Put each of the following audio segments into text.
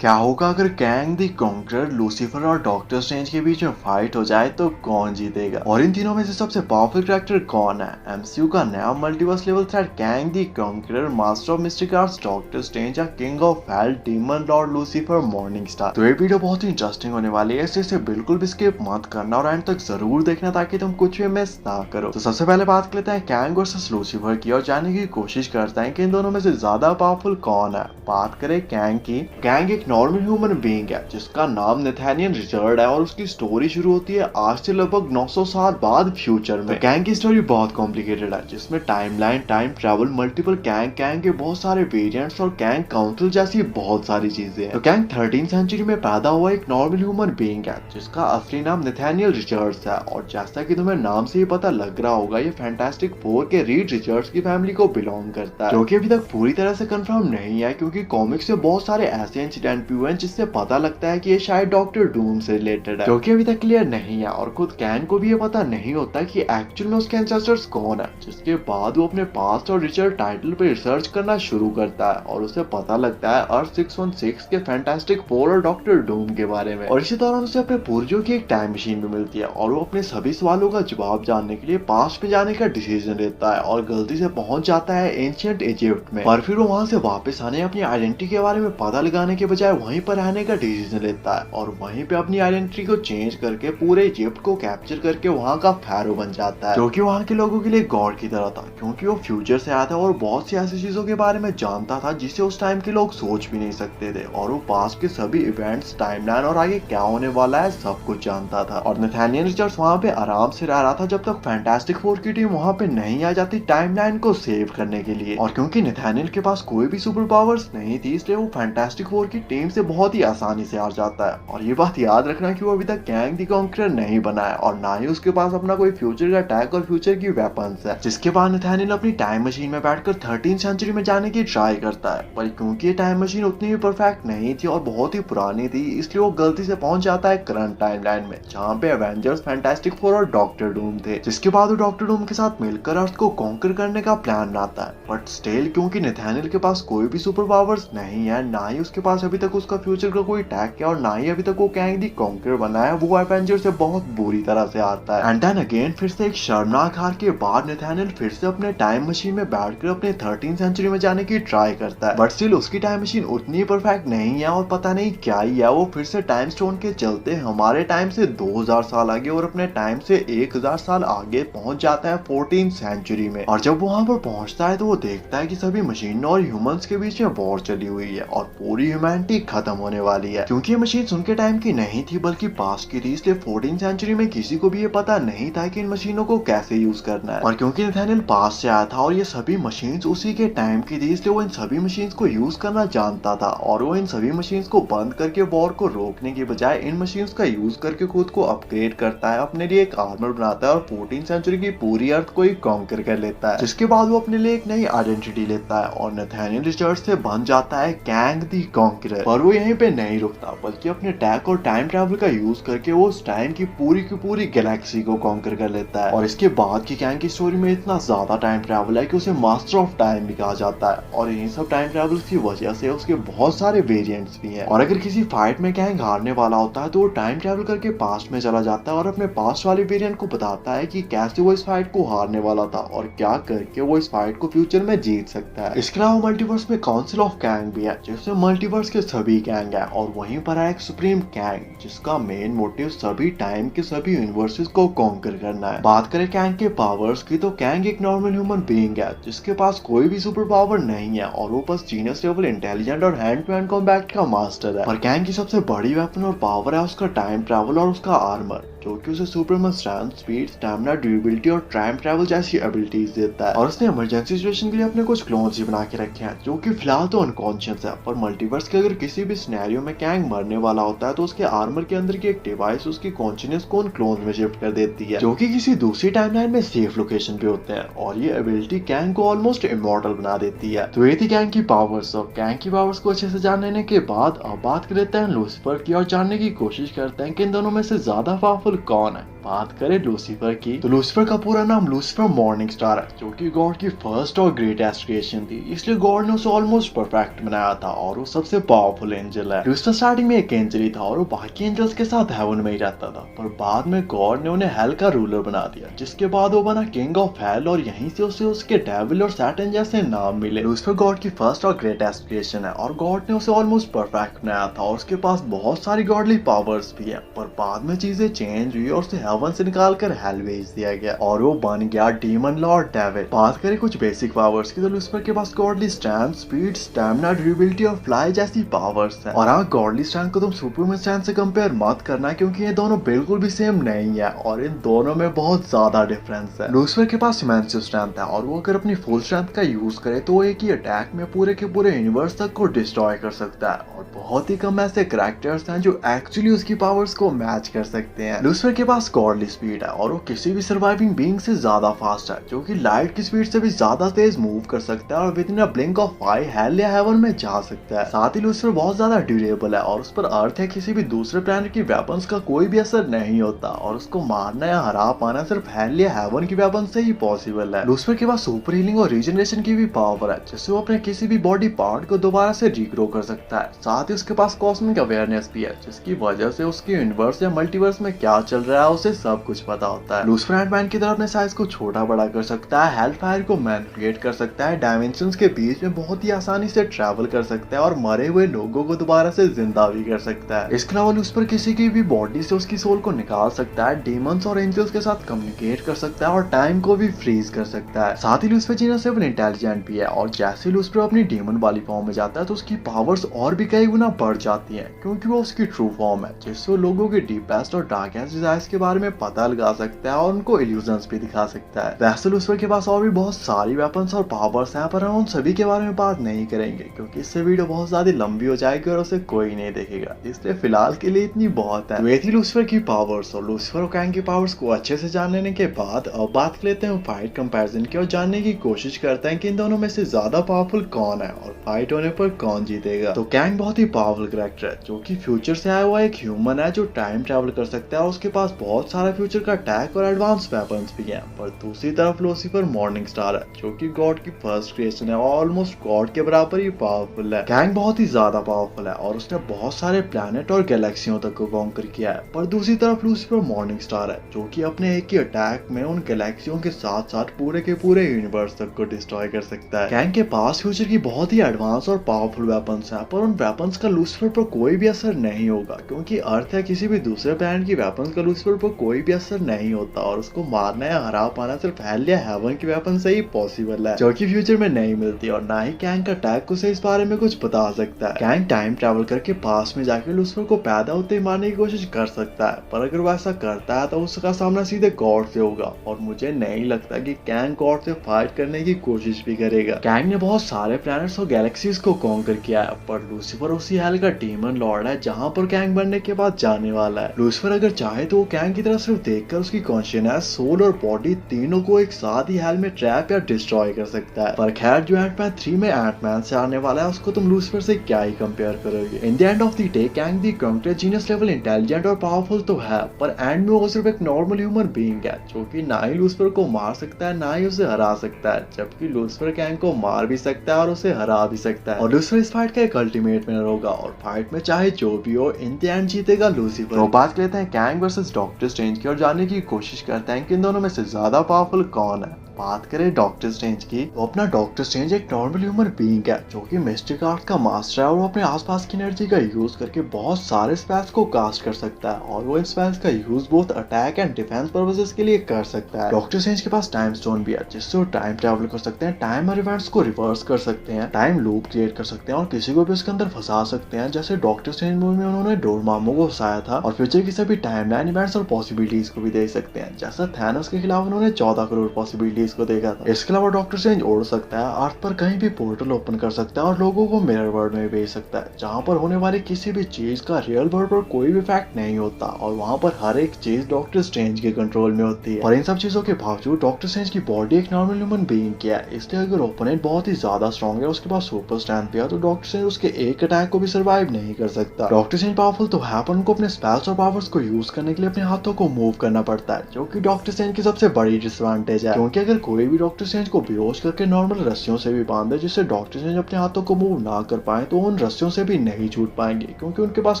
क्या होगा अगर कैंग द कॉन्करर लूसीफर और डॉक्टर स्ट्रेंज के बीच में फाइट हो जाए तो कौन जीतेगा? और इन तीनों में से सबसे पावरफुल कैरेक्टर कौन है? एमसीयू का नया multiverse level threat Kang the Conqueror, master of mystic arts Doctor Strange या king of hell demon lord Lucifer Morning Star. तो ये वीडियो बहुत ही इंटरेस्टिंग होने वाली है, इसे बिल्कुल भी स्किप मत करना और एंड तक जरूर देखना ताकि तुम कुछ भी मिस ना करो। तो सबसे पहले बात कर लेते हैं कैंग वर्सेस लूसीफर की और जानने की कोशिश करते हैं कि इन दोनों में से ज्यादा पावरफुल कौन है। बात करें कैंग की, कैंग एक नॉर्मल ह्यूमन बीइंग है जिसका नाम नेथानियल रिचर्ड है और उसकी स्टोरी शुरू होती है आज से लगभग 900 साल बाद फ्यूचर में। तो कैंग की स्टोरी बहुत कॉम्प्लिकेटेड है जिसमें timeline, time travel, multiple Kang के बहुत सारे वेरिएंट्स और कैंग काउंसिल जैसी बहुत सारी चीजें हैं। तो कैंग 13th सेंचुरी में पैदा हुआ एक नॉर्मल ह्यूमन बीइंग है जिसका असली नाम नेथानियल रिचर्ड्स है और जैसा कि तुम्हें नाम से ही पता लग रहा होगा ये फैंटास्टिक फोर के रीड रिचर्ड्स की फैमिली को बिलोंग करता है, जो कि अभी तक पूरी तरह से कंफर्म नहीं है क्योंकि कॉमिक्स में बहुत सारे ऐसे इंसिडेंट भी हुए हैं जिससे पता लगता है कि ये शायद डॉक्टर डूम से रिलेटेड है, जो कि अभी तक क्लियर नहीं है। और खुद कैंग को भी ये पता नहीं होता कि एक्चुअल में उसके एंसेस्टर्स कौन है, जिसके बाद वो अपने पास्ट और रिचर्ड टाइटल पे रिसर्च करना शुरू करता है और उसे पता लगता है अर्थ 616 के फैंटास्टिक फोर और डॉक्टर डूम के बारे में। और इसी दौरान उसे अपने पूर्वजों की एक टाइम मशीन भी मिलती है और वो अपने सभी सवालों का जवाब जानने के लिए पास्ट में जाने का डिसीजन लेता है और गलती से पहुंच जाता है एंशिएंट इजिप्ट में। और फिर वो वहां से वापस आने अपनी आइडेंटिटी के बारे में पता लगाने के बजाय वहीं पर रहने का डिसीजन लेता है और वहीं पे अपनी आइडेंटिटी को चेंज करके पूरे इजिप्ट को कैप्चर करके वहां का फैरो बन जाता है, जो कि वहां के लोगों के लिए गॉड की तरह था क्योंकि वो फ्यूचर से आया था और बहुत सी ऐसी चीजों के बारे में जानता था जिसे उस टाइम के लोग सोच भी नहीं सकते थे। और वो पास्ट के सभी इवेंट्स, टाइमलाइन और आगे क्या होने वाला है सब कुछ जानता था। और नेथानियल रिचर्ड्स वहां पे आराम से रह रहा था जब तक फैंटास्टिक फोर की टीम वहां पे नहीं आ जाती टाइमलाइन को सेव करने के लिए। और क्योंकि नेथानियल के पास कोई भी सुपर पावर्स नहीं थी इसलिए वो फैंटास्टिक फोर की टीम से बहुत ही आसानी से हार जाता है। और ये बात याद रखना कि वो अभी तक कैंग द कॉन्करर नहीं बना है और ना ही उसके पास अपना कोई फ्यूचर का अटैक और फ्यूचर की वेपन्स है। जिसके बाद नेथानियल अपनी टाइम मशीन में बैठकर 13th सेंचुरी में जाने की ट्राई करता है, पर क्योंकि ये टाइम मशीन उतनी भी परफेक्ट नहीं थी और बहुत ही पुरानी थी इसलिए वो गलती से पहुंच जाता है करंट टाइमलाइन में जहाँ पे एवेंजर्स, फैंटास्टिक फोर और डॉक्टर डूम थे। जिसके बाद वो डॉक्टर डूम के साथ मिलकर अर्थ को कॉन्कर करने का प्लान बनाता है, बट स्टिल क्योंकि नेथानियल के पास कोई भी सुपर पावर्स नहीं है, ना ही उसके पास अभी तक उसका फ्यूचर का कोई अटैक है और ना ही अभी तक वो कैंग द कॉन्करर बना है, वो एवेंजर से बहुत बुरी तरह से हारता है। एंड देन अगेन फिर से एक शर्मनाक हार के बाद नेथानियल फिर से अपने टाइम मशीन में बैठकर अपने 13th सेंचुरी में जाने की ट्राई करता है, बट स्टिल उसकी टाइम मशीन उतनी परफेक्ट नहीं है और पता नहीं क्या ही है, वो फिर से टाइम स्टोन के चलते हमारे टाइम से 2000 साल आगे और अपने टाइम से 1000 साल आगे पहुंच जाता है 14th सेंचुरी में। और जब वहां पर पहुंचता है तो वो देखता है कि सभी मशीनों और ह्यूमंस के बीच में वॉर चली हुई है और पूरी ह्यूमैनिटी खत्म होने वाली है। क्योंकि ये मशीन उनके टाइम की नहीं थी बल्कि पास्ट की थी, इसलिए 14th सेंचुरी में किसी को भी ये पता नहीं था कि इन मशीनों को कैसे यूज करना है। और क्योंकि नेथानियल पास्ट से आया था और ये सभी मशीन्स उसी के टाइम की थी इसलिए वो इन सभी मशीन्स को यूज करना जानता था और वो इन सभी मशीन्स को बंद करके वॉर को रोकने के बजाय इन मशीन्स का यूज करके खुद को अपग्रेड करता है, अपने लिए एक आर्मर बनाता है और 14th सेंचुरी की पूरी अर्थ को ही कॉन्कर कर लेता है। जिसके बाद वो अपने लिए एक नई आइडेंटिटी लेता है और नेथानियल रिचर्ड्स से बन जाता है कैंग द कॉन्करर। पर वो यहीं पे नहीं रुकता बल्कि अपने टैक और टाइम ट्रैवल का यूज करके वो उस टाइम की पूरी गैलेक्सी को कॉन्कर कर लेता है। और इसके बाद की कैंग की स्टोरी में इतना ज्यादा टाइम ट्रैवल है कि उसे मास्टर ऑफ टाइम भी कहा जाता है और इन सब टाइम ट्रैवल की वजह से उसके बहुत सारे वेरिएंट्स भी हैं। और अगर किसी फाइट में कैंग हारने वाला होता है तो वो टाइम ट्रैवल करके पास्ट में चला जाता है और अपने पास्ट वाले वेरिएंट को बताता है कि कैसे वो इस फाइट को हारने वाला था और क्या करके वो इस फाइट को फ्यूचर में जीत सकता है। इसके अलावा मल्टीवर्स में काउंसिल ऑफ कैंग भी है जिसमें मल्टीवर्स के सभी कैंग है और वहीं पर है एक सुप्रीम कैंग जिसका मेन मोटिव सभी टाइम के सभी यूनिवर्सेस को कॉन्कर करना है। बात करें कैंग के पावर्स की तो कैंग एक नॉर्मल ह्यूमन बीइंग है जिसके पास कोई भी सुपर पावर नहीं है और वो बस जीनियस लेवल इंटेलिजेंट और हैंड टू हैंड कॉम्बैट का मास्टर है। और कैंग की सबसे बड़ी वेपन और पावर है उसका टाइम ट्रैवल और उसका आर्मर, जो कि उसे Superman strength, speed, stamina, durability और टाइम ट्रैवल जैसी एबिलिटीज देता है। और उसने इमरजेंसी सिचुएशन के लिए अपने कुछ क्लोन्स भी बना के रखे हैं जो कि फिलहाल तो अनकॉन्शियस है, पर मल्टीवर्स के अगर किसी भी सिनेरियो में कैंग मरने वाला होता है तो उसके आर्मर के अंदर की एक डिवाइस उसकी कॉन्शियसनेस को उन क्लोन्स में शिफ्ट कर देती है, जो कि किसी दूसरी टाइमलाइन में सेफ लोकेशन पे होते हैं। और ये एबिलिटी कैंग को ऑलमोस्ट इमॉर्टल बना देती है। तो ये थी कैंग की पावर्स। और कैंग की पावर्स को अच्छे से जान लेने के बाद अब बात कर लेते हैं लूसीफर की और जानने की कोशिश करते हैं कि इन दोनों में से ज्यादा पावरफुल कौन है। बात करें लूसीफर की, तो लूसीफर का पूरा नाम लूसीफर मॉर्निंग स्टार है, जो कि गॉड की फर्स्ट और ग्रेटेस्ट क्रिएशन थी, इसलिए गॉड ने उसे ऑलमोस्ट परफेक्ट बनाया था और वो सबसे पावरफुल एंजल है। लूसीफर स्टार्टिंग में एक एंजल ही था और वो बाकी एंजल्स के साथ हेवन में ही रहता था, पर बाद में गॉड ने उन्हें हेल का रूलर बना दिया, जिसके बाद वो बना किंग ऑफ हेल और यहीं से उसे उसके डेविल और सैटन जैसे नाम मिले। लूसीफर गॉड की फर्स्ट और ग्रेटेस्ट क्रिएशन है और गॉड ने उसे ऑलमोस्ट परफेक्ट बनाया था और उसके पास बहुत सारी गॉडली पावर्स भी है, पर बाद में चीजें चेंज हुई और उसे हेवन से निकालकर हेल भेज दिया गया और वो बन गया डीमन लॉर्ड डेविल। बात करें कुछ बेसिक पावर्स की, तो लूसीफर के पास godly strength, speed, stamina, durability और फ्लाई जैसी पावर्स हैं। और हाँ, गॉडली स्ट्रेंथ को तुम सुपरमैन स्ट्रेंथ से कंपेयर मत करना, क्योंकि ये दोनों बिल्कुल भी सेम नहीं है और इन दोनों में बहुत ज्यादा डिफरेंस है। लूसीफर के पास इमेंसिव स्ट्रेंथ है और वो अगर अपनी फुल स्ट्रेंथ का यूज करे तो वो एक ही अटैक में पूरे के पूरे यूनिवर्स तक को डिस्ट्रॉय कर सकता है और बहुत ही कम ऐसे कैरेक्टर्स हैं जो एक्चुअली उसकी पावर्स को मैच कर सकते हैं। लूसीफर के पास गॉडली स्पीड है और वो किसी भी सर्वाइविंग बीइंग से ज्यादा फास्ट है, जो कि लाइट की स्पीड से भी ज्यादा तेज मूव कर सकता है और with in a blink of I hello या हेवन में जा सकता है। साथ ही लूसीफर बहुत ज्यादा ड्यूरेबल है और उस पर अर्थ या किसी भी दूसरे प्लैनेट की वेपन्स का कोई भी असर नहीं होता और उसको मारना या हरा पाना सिर्फ हेल या हेवन की वेपन से ही पॉसिबल है। लूसीफर के पास सुपर हीलिंग और रीजनरेशन की भी पावर है, जिससे वो अपने किसी भी बॉडी पार्ट को दोबारा से रीग्रो कर सकता है। साथ ही उसके पास कॉस्मिक अवेयरनेस भी है, जिसकी वजह से उसके यूनिवर्स या मल्टीवर्स में क्या चल रहा है उसे सब कुछ पता होता है। लूसीफर एंटमैन की तरह अपने साइज को छोटा बड़ा कर सकता है, हेल फायर को मैनिपुलेट कर सकता है, डायमेंशंस के बीच में बहुत ही आसानी से ट्रैवल कर सकता है और मरे हुए लोगों को दोबारा से जिंदा भी कर सकता है। इसके अलावा लूसीफर किसी की भी बॉडी से उसकी सोल को निकाल सकता है, डीमंस और एंजल्स के साथ कम्युनिकेट कर सकता है और टाइम को भी फ्रीज कर सकता है। साथ ही लूसीफर जीनस से इंटेलिजेंट भी है और जैसे लूसीफर अपनी डीमन वाली फॉर्म में जाता है तो उसकी पावर्स और भी कई गुना बढ़ जाती हैं, क्योंकि वो उसकी ट्रू फॉर्म है, जिससे वो लोगों के डीपेस्ट और डार्केस्ट डिजायर्स के बारे में पता लगा सकता है और उनको इल्यूजन्स भी दिखा सकता है। वैसे लूसीफर के पास और भी बहुत सारी वेपन्स और पावर्स हैं, पर हम उन सभी के बारे में बात नहीं करेंगे, क्योंकि इससे वीडियो बहुत ज्यादा लंबी हो जाएगी और उसे कोई नहीं देखेगा, इसलिए फिलहाल के लिए इतनी बहुत है। वे थी लूसीफर की पावर्स और लूसीफर और कैंग की पावर्स को अच्छे से जान लेने के बाद अब बात कर लेते हैं फाइट कंपैरिजन की और जानने की कोशिश करते हैं कि इन दोनों में से ज्यादा पावरफुल कौन है और फाइट होने पर कौन जीतेगा। तो कैंग बहुत ही पावरफुल कैरेक्टर है, जो कि फ्यूचर से आया हुआ एक ह्यूमन है जो टाइम ट्रैवल कर सकता है और उसके पास बहुत सारा फ्यूचर का अटैक और एडवांस वेपन्स भी हैं। पर दूसरी तरफ लूसीफर मॉर्निंग स्टार है, जो कि गॉड की फर्स्ट क्रिएशन है और ऑलमोस्ट गॉड के बराबर ही पावरफुल है। कैंग बहुत ही ज्यादा पावरफुल है और उसने बहुत सारे प्लैनेट और गैलेक्सियों तक को कॉन्कर किया है, पर दूसरी तरफ लूसीफर मॉर्निंग स्टार है, जो कि अपने एक ही अटैक में उन गैलेक्सियों के साथ साथ पूरे के पूरे यूनिवर्स तक को डिस्ट्रॉय कर सकता है। कैंग के पास फ्यूचर की बहुत ही एडवांस और पावरफुल वेपन्स हैं, पर उन वेपन्स का लूसीफर पर कोई भी असर नहीं होगा, क्योंकि अर्थ या किसी भी दूसरे प्लैनेट की वेपन्स का लूसीफर पर कोई भी असर नहीं होता और उसको मारना या हरा पाना सिर्फ हेल या हेवन की वेपन से ही पॉसिबल है, जो कि फ्यूचर में नहीं मिलती और ना ही कैंग का अटैक उसे इस बारे में कुछ बता सकता है। कैंग टाइम ट्रैवल करके पास में जाकर लूसीफर को पैदा होते ही मारने की कोशिश कर सकता है, पर अगर वो ऐसा करता है तो उसका सामना सीधे गॉड से होगा और मुझे नहीं लगता कि कैंग गॉड से फाइट करने की कोशिश भी करेगा। कैंग ने बहुत सारे प्लैनेट्स और गैलेक्सीज को कॉन्कर किया है, पर लूसीफर उसी हेल का डीमन लॉर्ड है जहां पर कैंग बनने के बाद जाने वाला है। लूसीफर अगर चाहे तो वो कैंग की तरफ सिर्फ देखकर उसकी कॉन्शियसनेस, सोल और बॉडी तीनों को एक साथ ही हेल में ट्रैप या डिस्ट्रॉय कर सकता है। पर खैर, जो एंटमैन 3 में एंटमैन से आने वाला है उसको तुम लूसीफर से क्या ही कंपेयर करोगे। In the end of the day Kang the conqueror genius level intelligent और पावरफुल तो है, पर एंड में वो सिर्फ एक नॉर्मल ह्यूमन बीइंग है, जो कि ना ही लूसीफर को मार सकता है ना ही उसे हरा सकता है, जबकि लूसीफर कैंग को मार भी सकता है और उसे हरा भी सकता है। और लूसीफर इस फाइट का एक अल्टीमेट विनर होगा और फाइट में चाहे जो भी हो इन द एंड जीतेगा लूसीफर। तो बात लेते हैं कैंग वर्सेस डॉक्टर स्ट्रेंज की और जानने की कोशिश करते हैं कि इन दोनों में से ज्यादा पावरफुल कौन है। बात करें डॉक्टर स्ट्रेंज की, तो अपना डॉक्टर स्ट्रेंज एक नॉर्मल ह्यूमन बीइंग है, जो कि मिस्टिक आर्ट का मास्टर है और वो अपने आसपास की एनर्जी का यूज करके बहुत सारे स्पेल्स को कास्ट कर सकता है और वो इन स्पेल्स का use both attack and defence purposes के लिए कर सकता है। डॉक्टर स्ट्रेंज के पास टाइम स्टोन भी है, जिससे वो टाइम ट्रैवल कर सकते हैं, टाइम और इवेंट्स को रिवर्स कर सकते हैं, टाइम लूप क्रिएट कर सकते हैं और किसी को भी उसके अंदर फंसा सकते हैं, जैसे डॉक्टर स्ट्रेंज मूवी में उन्होंने डोरमामू को फंसाया था। और फ्यूचर की सभी टाइमलाइन इवेंट्स और पॉसिबिलिटीज को भी देख सकते हैं, जैसा थैनोस के खिलाफ उन्होंने 14 करोड़ पॉसिबिलिटीज चीज को देखा था। इसके अलावा डॉक्टर स्ट्रेंज उड़ सकता है, अर्थ पर कहीं भी पोर्टल ओपन कर सकता है और लोगों को मिरर वर्ल्ड में भेज सकता है, जहाँ पर होने वाली किसी भी चीज का रियल वर्ल्ड पर कोई भी इफेक्ट नहीं होता और वहाँ पर हर एक चीज डॉक्टर स्ट्रेंज के कंट्रोल में होती है। और इन सब चीजों के बावजूद डॉक्टर स्ट्रेंज की बॉडी एक नॉर्मल ह्यूमन बीइंग की है, इसलिए अगर ओपोनेंट बहुत ही ज्यादा स्ट्रॉन्ग है, उसके पास सुपर स्ट्रेंथ भी है, तो डॉक्टर स्ट्रेंज उसके एक अटैक को भी सर्वाइव नहीं कर सकता। डॉक्टर स्ट्रेंज पावरफुल तो है, पर उनको अपने स्पेल्स और पावर्स को यूज करने के लिए अपने हाथों को मूव करना पड़ता है, जो कि डॉक्टर स्ट्रेंज की सबसे बड़ी डिसएडवांटेज है। क्योंकि अगर कोई भी डॉक्टर स्ट्रेंज को बेहोश करके नॉर्मल रस्सियों से भी बांध दे, जिससे डॉक्टर स्ट्रेंज अपने हाथों को मूव ना कर पाए, तो उन रस्सियों से भी नहीं छूट पाएंगे, क्योंकि उनके पास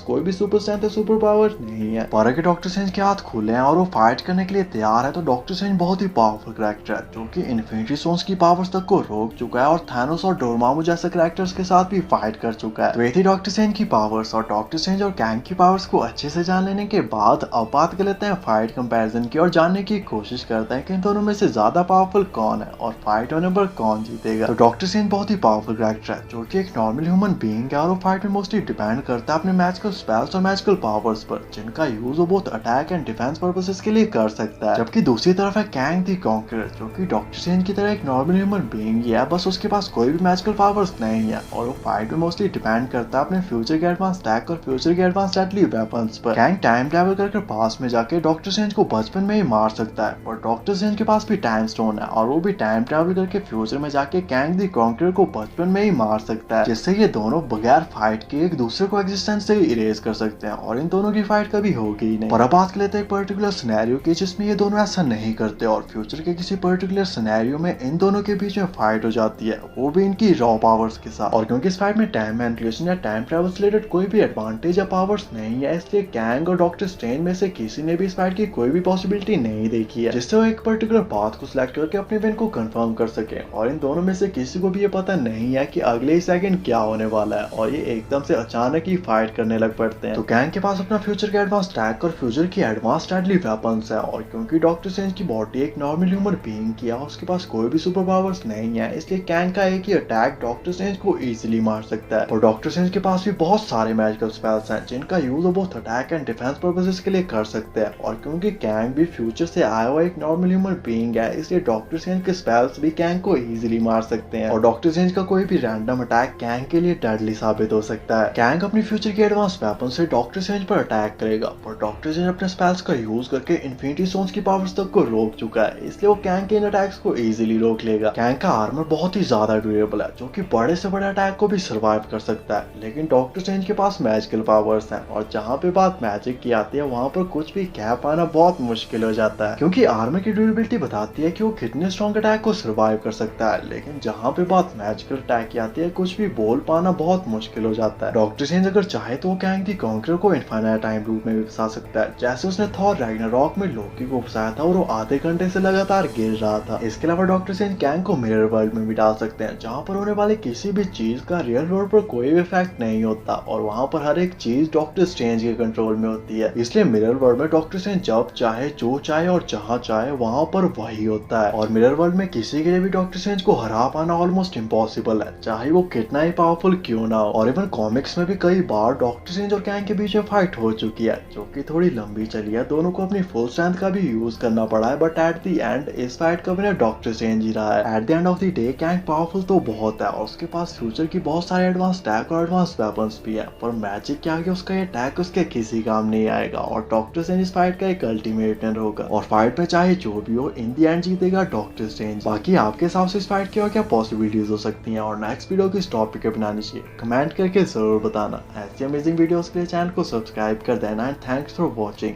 कोई भी सुपर स्ट्रेंथ या सुपर पावर नहीं है। पर अगर डॉक्टर स्ट्रेंज के हाथ खुले हैं और वो फाइट करने के लिए तैयार है, तो डॉक्टर स्ट्रेंज बहुत ही पावरफुल कैरेक्टर है, जो कि इन्फिनिटी स्टोन्स की पावर्स तक को रोक चुका है और थानोस और डोरमामू जैसे कैरेक्टर्स के साथ भी फाइट कर चुका है। तो ये थी डॉक्टर स्ट्रेंज की पावर्स, और डॉक्टर स्ट्रेंज और कैंग की पावर्स को अच्छे से जान लेने के बाद अब बात कर लेते हैं फाइट कंपैरिजन की और जानने की कोशिश करते हैं कि इन दोनों में से ज्यादा पावरफुल कौन है और फाइट होने पर कौन जीतेगा। तो डॉक्टर स्ट्रेंज बहुत ही पावरफुल कैरेक्टर है, जो कि एक नॉर्मल ह्यूमन बीइंग है और वो फाइट में मोस्टली डिपेंड करता है अपने मैजिकल स्पेल्स और मैजिकल पावर्स पर, जिनका यूज वो बहुत अटैक एंड डिफेंस पर्पसेस के लिए कर सकता है। जबकि दूसरी तरफ है कैंग द कॉन्करर, जो कि डॉक्टर स्ट्रेंज की तरह एक नॉर्मल ह्यूमन बीइंग ही है, बस उसके पास कोई भी मैजिकल पावर्स नहीं है और वो फाइट में मोस्टली डिपेंड करता है अपने फ्यूचर के एडवांस अटैक और फ्यूचर के एडवांस डेडली वेपन्स पर। कैंग टाइम ट्रैवल करके पास में जाके डॉक्टर स्ट्रेंज को बचपन में ही मार सकता है, और डॉक्टर स्ट्रेंज के पास भी टाइम स्टोन है और वो भी टाइम ट्रैवल करके फ्यूचर में जाके कैंग द कॉन्करर को बचपन में ही मार सकता है, जिससे ये दोनों बगैर फाइट के एक दूसरे को एग्जिस्टेंस से ही इरेज कर सकते हैं और इन दोनों की फाइट कभी होगी ही नहीं। और अब बात कर लेते हैं एक पर्टिकुलर सिनेरियो की, जिसमें ये दोनों ऐसा नहीं करते और फ्यूचर के किसी पर्टिकुलर सिनेरियो में इन दोनों के बीच में फाइट हो जाती है, वो भी इनकी रॉ पावर्स के साथ। और क्योंकि इस फाइट में टाइम मैनिपुलेशन या टाइम ट्रैवल से रिलेटेड कोई भी एडवांटेज या पावर्स नहीं है, इसलिए कैंग और डॉक्टर स्ट्रेंज में से किसी ने भी इस फाइट की कोई भी पॉसिबिलिटी नहीं देखी है, जिससे वो एक पर्टिकुलर पाथ को सिलेक्ट करके अपने विन को कंफर्म कर सके। और इन दोनों में से किसी को भी ये पता नहीं है कि अगले ही सेकंड क्या होने वाला है, और ये एकदम से अचानक ही फाइट करने लग पड़ते हैं। तो कैंग के पास अपना फ्यूचर के एडवांस अटैक और फ्यूचर की एडवांस डेडली वेपन्स है, और क्योंकि डॉक्टर स्ट्रेंज की बॉडी एक नॉर्मल ह्यूमन बीइंग की है, उसके पास कोई भी सुपर पावर्स नहीं है, इसलिए कैंग का एक ही अटैक डॉक्टर स्ट्रेंज को इजीली मार सकता है। और डॉक्टर स्ट्रेंज के पास भी बहुत सारे मैजिकल स्पेल्स हैं, जिनका यूज वो बहुत अटैक एंड डिफेंस पर्पसेस के लिए कर सकते हैं। और क्योंकि कैंग भी फ्यूचर से आया हुआ एक नॉर्मल ह्यूमन बीइंग है, इसलिए डॉक्टर स्ट्रेंज के स्पेल्स भी कैंग को इजीली मार सकते हैं, और डॉक्टर स्ट्रेंज का कोई भी रैंडम अटैक कैंग के लिए डेडली साबित हो सकता है। कैंग अपनी फ्यूचर के एडवांस वेपन से डॉक्टर स्ट्रेंज पर अटैक करेगा, पर डॉक्टर स्ट्रेंज अपने स्पेल्स का यूज करके इन्फिनिटी स्टोन्स की पावर्स तक को रोक चुका है, इसलिए वो कैंग के इन अटैक्स को इजीली रोक लेगा। कैंग का आर्मर बहुत ही ज्यादा ड्यूरेबल है, जो कि बड़े से बड़े अटैक को भी सर्वाइव कर सकता है, लेकिन डॉक्टर स्ट्रेंज के पास मैजिकल पावर्स हैं, और जहाँ पे बात मैजिक की आती है वहाँ पर कुछ भी कह पाना बहुत मुश्किल हो जाता है, क्योंकि आर्मर की ड्यूरेबिलिटी बताती है कि वो कितने स्ट्रॉन्ग अटैक को सर्वाइव कर सकता है, लेकिन जहाँ पे बात मैजिकल अटैक की आती है कुछ भी बोल पाना बहुत मुश्किल हो जाता है। डॉक्टर स्ट्रेंज अगर चाहे तो वो कैंग द कॉन्करर को इनफाइनाइट टाइम लूप में भी फंसा सकता है, जैसे उसने थॉर रैग्नारॉक में लोकी को फंसाया था और वो आधे घंटे से लगातार गिर रहा था। इसके अलावा डॉक्टर स्ट्रेंज कैंग को मिरर वर्ल्ड में भी डाल सकते हैं, जहाँ पर होने वाले किसी भी चीज का रियल वर्ल्ड पर कोई भी इफेक्ट नहीं होता, और वहाँ पर हर एक चीज डॉक्टर स्ट्रेंज के कंट्रोल में होती है, इसलिए मिरर वर्ल्ड में डॉक्टर स्ट्रेंज जब चाहे जो चाहे और जहाँ चाहे वहाँ पर वही होता है। और मिरर वर्ल्ड में किसी के लिए भी डॉक्टर स्ट्रेंज को हरा पाना ऑलमोस्ट इम्पॉसिबल है, चाहे वो कितना ही पावरफुल क्यों ना हो। और इवन कॉमिक्स में भी कई बार डॉक्टर स्ट्रेंज और कैंग के बीच में फाइट हो चुकी है, जो कि थोड़ी लंबी चली है, दोनों को अपनी फुल स्ट्रेंथ का भी यूज करना पड़ा है, बट एट द एंड इस फाइट का विनर डॉक्टर स्ट्रेंज ही रहा है। At the end of the day Kang powerful तो बहुत है, और उसके पास फ्यूचर की बहुत सारे एडवांस अटैक और एडवांस वेपन्स भी है, पर मैजिक के आगे उसका ये अटैक उसके किसी काम नहीं आएगा, और डॉक्टर स्ट्रेंज इस फाइट का एक अल्टीमेट विनर होगा, और फाइट में चाहे जो भी हो इन द एंड जीतेगा डॉक्टर स्ट्रेंज। बाकी आपके हिसाब से इस फाइट की और क्या पॉसिबिलिटीज हो सकती हैं, और नेक्स्ट वीडियो किस टॉपिक पे बनानी चाहिए कमेंट करके जरूर बताना। ऐसी अमेजिंग वीडियोस के लिए चैनल को सब्सक्राइब कर देना, एंड थैंक्स फॉर वॉचिंग।